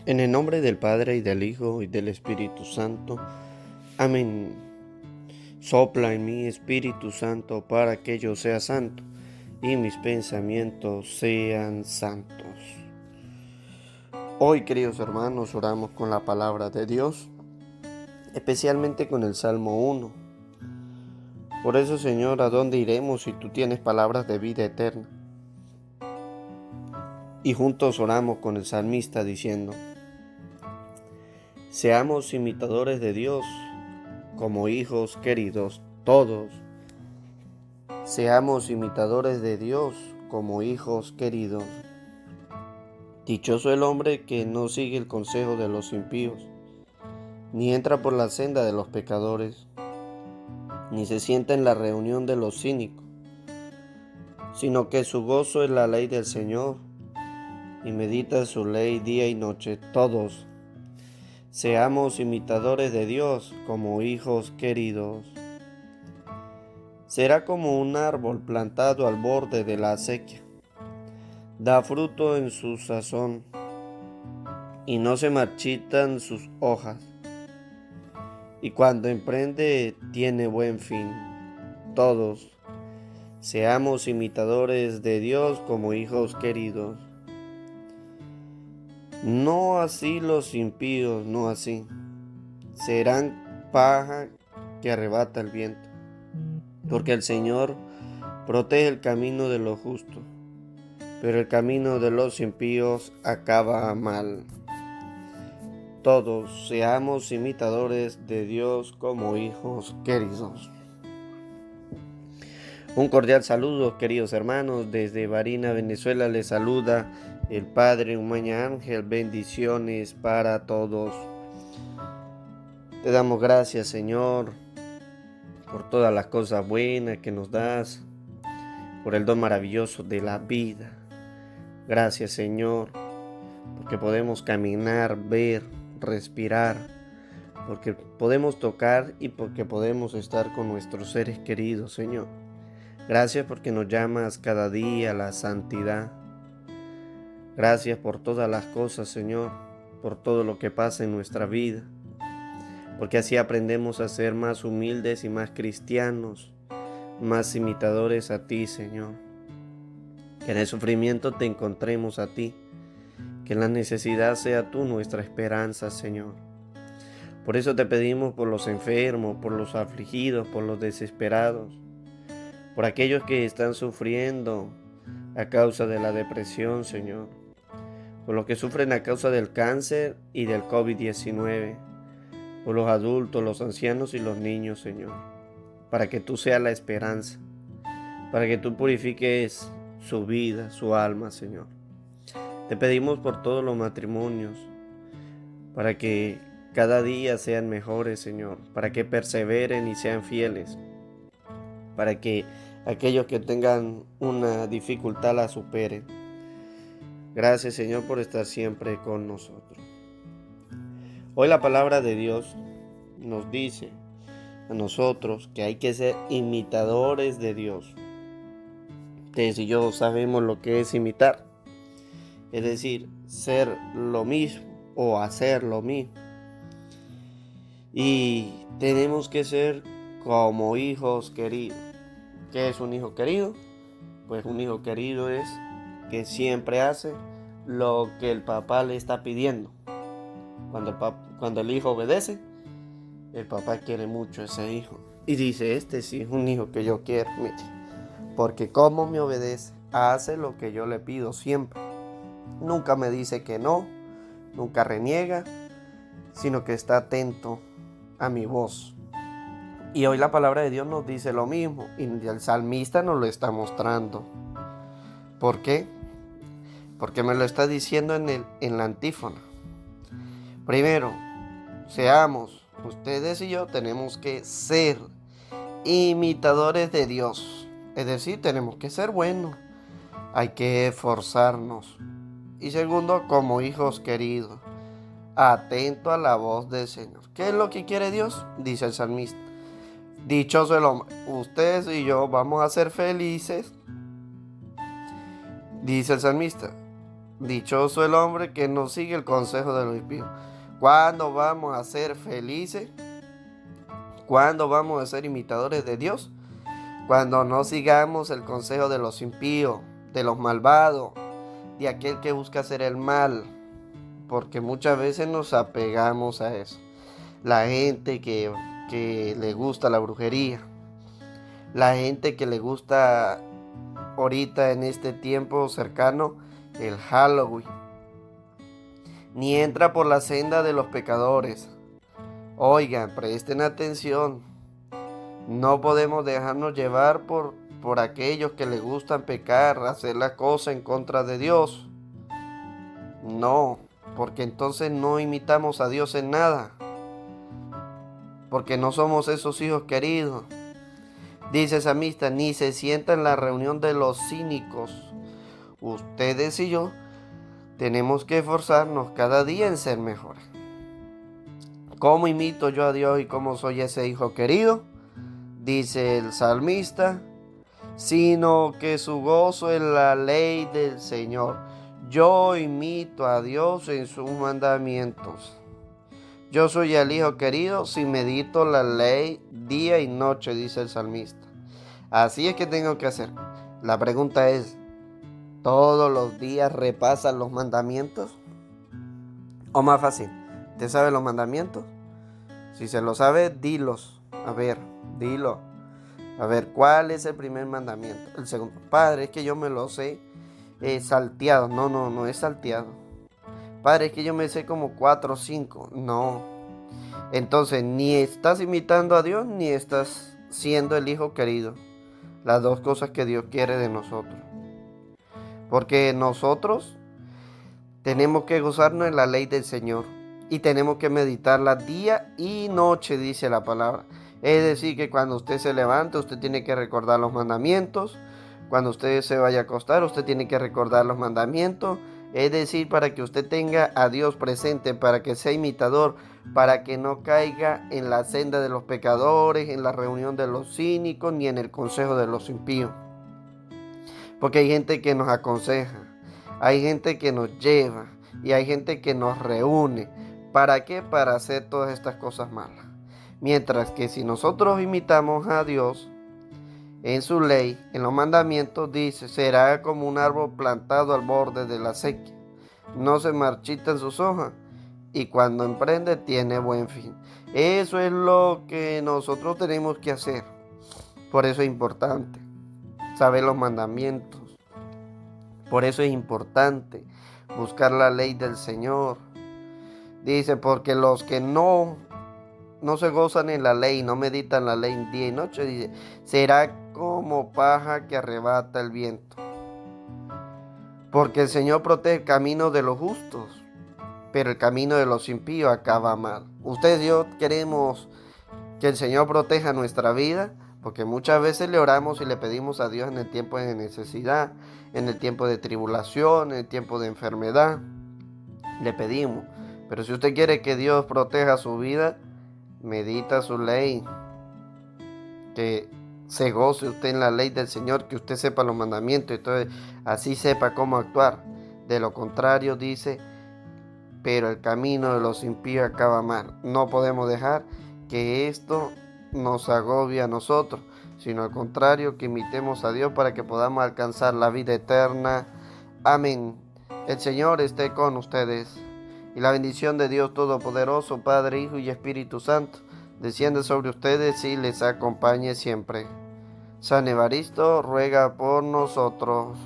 En el nombre del Padre, y del Hijo, y del Espíritu Santo. Amén. Sopla en mí, Espíritu Santo, para que yo sea santo, y mis pensamientos sean santos. Hoy, queridos hermanos, oramos con la palabra de Dios, especialmente con el Salmo 1. Por eso, Señor, ¿a dónde iremos si tú tienes palabras de vida eterna? Y juntos oramos con el salmista diciendo: seamos imitadores de Dios, como hijos queridos todos. Seamos imitadores de Dios, como hijos queridos. Dichoso el hombre que no sigue el consejo de los impíos, ni entra por la senda de los pecadores, ni se sienta en la reunión de los cínicos, sino que su gozo es la ley del Señor, y medita su ley día y noche. Todos seamos imitadores de Dios, como hijos queridos. Será como un árbol plantado al borde de la acequia. Da fruto en su sazón, y no se marchitan sus hojas. Y cuando emprende, tiene buen fin. Todos seamos imitadores de Dios, como hijos queridos. No así los impíos, no así. Serán paja que arrebata el viento, porque el Señor protege el camino de los justos, pero el camino de los impíos acaba mal. Todos seamos imitadores de Dios, como hijos queridos. Un cordial saludo, queridos hermanos. Desde Barinas, Venezuela, les saluda el Padre Umaña Ángel. Bendiciones para todos. Te damos gracias, Señor, por todas las cosas buenas que nos das, por el don maravilloso de la vida. Gracias, Señor, porque podemos caminar, ver, respirar, porque podemos tocar y porque podemos estar con nuestros seres queridos, Señor. Gracias porque nos llamas cada día a la santidad. Gracias por todas las cosas, Señor, por todo lo que pasa en nuestra vida, porque así aprendemos a ser más humildes y más cristianos, más imitadores a ti, Señor. Que en el sufrimiento te encontremos a ti, que en la necesidad sea tú nuestra esperanza, Señor. Por eso te pedimos por los enfermos, por los afligidos, por los desesperados, por aquellos que están sufriendo a causa de la depresión, Señor, por los que sufren a causa del cáncer y del COVID-19, por los adultos, los ancianos y los niños, Señor, para que tú seas la esperanza, para que tú purifiques su vida, su alma, Señor. Te pedimos por todos los matrimonios, para que cada día sean mejores, Señor, para que perseveren y sean fieles, para que aquellos que tengan una dificultad la superen. Gracias, Señor, por estar siempre con nosotros. Hoy la palabra de Dios nos dice a nosotros que hay que ser imitadores de Dios. Ustedes y yo sabemos lo que es imitar, es decir, ser lo mismo o hacer lo mismo. Y tenemos que ser como hijos queridos. ¿Qué es un hijo querido? Pues un hijo querido es que siempre hace lo que el papá le está pidiendo. Cuando el hijo obedece, el papá quiere mucho a ese hijo. Y dice, este sí es un hijo que yo quiero, mire, porque como me obedece, hace lo que yo le pido siempre. Nunca me dice que no, nunca reniega, sino que está atento a mi voz. Y hoy la palabra de Dios nos dice lo mismo, y el salmista nos lo está mostrando. ¿Por qué? Porque me lo está diciendo en la antífona. Primero, ustedes y yo tenemos que ser imitadores de Dios. Es decir, tenemos que ser buenos, hay que esforzarnos. Y segundo, como hijos queridos, atento a la voz del Señor. ¿Qué es lo que quiere Dios? Dice el salmista. Dichoso el hombre. Ustedes y yo vamos a ser felices, dice el salmista, Dichoso el hombre que no sigue el consejo de los impíos. ¿Cuándo vamos a ser felices? ¿Cuándo vamos a ser imitadores de Dios? Cuando no sigamos el consejo de los impíos, de los malvados, de aquel que busca hacer el mal, porque muchas veces nos apegamos a eso. La gente que le gusta la brujería, la gente que le gusta ahorita en este tiempo cercano el Halloween, ni entra por la senda de los pecadores. Oigan, presten atención. No podemos dejarnos llevar por aquellos que les gustan pecar, hacer la cosa en contra de Dios. No, porque entonces no imitamos a Dios en nada. Porque no somos esos hijos queridos. Dice el salmista, ni se sienta en la reunión de los cínicos. Ustedes y yo tenemos que esforzarnos cada día en ser mejores. ¿Cómo imito yo a Dios y cómo soy ese hijo querido? Dice el salmista, sino que su gozo es la ley del Señor. Yo imito a Dios en sus mandamientos. Yo soy el hijo querido si medito la ley día y noche, dice el salmista. Así es que tengo que hacer. La pregunta es, ¿todos los días repasan los mandamientos? O más fácil, ¿te sabes los mandamientos? Si se lo sabe, dilos. A ver, dilo. A ver, ¿cuál es el primer mandamiento? El segundo. Padre, es que yo me lo sé salteado. No es salteado. Padre, es que yo me sé como 4 o 5. No. Entonces, ni estás imitando a Dios, ni estás siendo el hijo querido. Las dos cosas que Dios quiere de nosotros. Porque nosotros tenemos que gozarnos en la ley del Señor. Y tenemos que meditarla día y noche, dice la palabra. Es decir, que cuando usted se levante, usted tiene que recordar los mandamientos. Cuando usted se vaya a acostar, usted tiene que recordar los mandamientos. Es decir, para que usted tenga a Dios presente, para que sea imitador, para que no caiga en la senda de los pecadores, en la reunión de los cínicos, ni en el consejo de los impíos. Porque hay gente que nos aconseja, hay gente que nos lleva y hay gente que nos reúne. ¿Para qué? Para hacer todas estas cosas malas. Mientras que si nosotros imitamos a Dios en su ley, en los mandamientos, dice, será como un árbol plantado al borde de la sequía. No se marchitan sus hojas y cuando emprende tiene buen fin. Eso es lo que nosotros tenemos que hacer. Por eso es importante saber los mandamientos. Por eso es importante buscar la ley del Señor. Dice, porque los que no se gozan en la ley, no meditan la ley día y noche, dice, será como paja que arrebata el viento. Porque el Señor protege el camino de los justos, pero el camino de los impíos acaba mal. Ustedes y yo queremos que el Señor proteja nuestra vida, porque muchas veces le oramos y le pedimos a Dios en el tiempo de necesidad, en el tiempo de tribulación, en el tiempo de enfermedad. Le pedimos. Pero si usted quiere que Dios proteja su vida, medita su ley. Que se goce usted en la ley del Señor, que usted sepa los mandamientos, entonces así sepa cómo actuar. De lo contrario, dice, pero el camino de los impíos acaba mal. No podemos dejar que esto nos agobie a nosotros, sino al contrario, que imitemos a Dios para que podamos alcanzar la vida eterna. Amén. El Señor esté con ustedes. Y la bendición de Dios Todopoderoso, Padre, Hijo y Espíritu Santo, desciende sobre ustedes y les acompañe siempre. San Evaristo ruega por nosotros.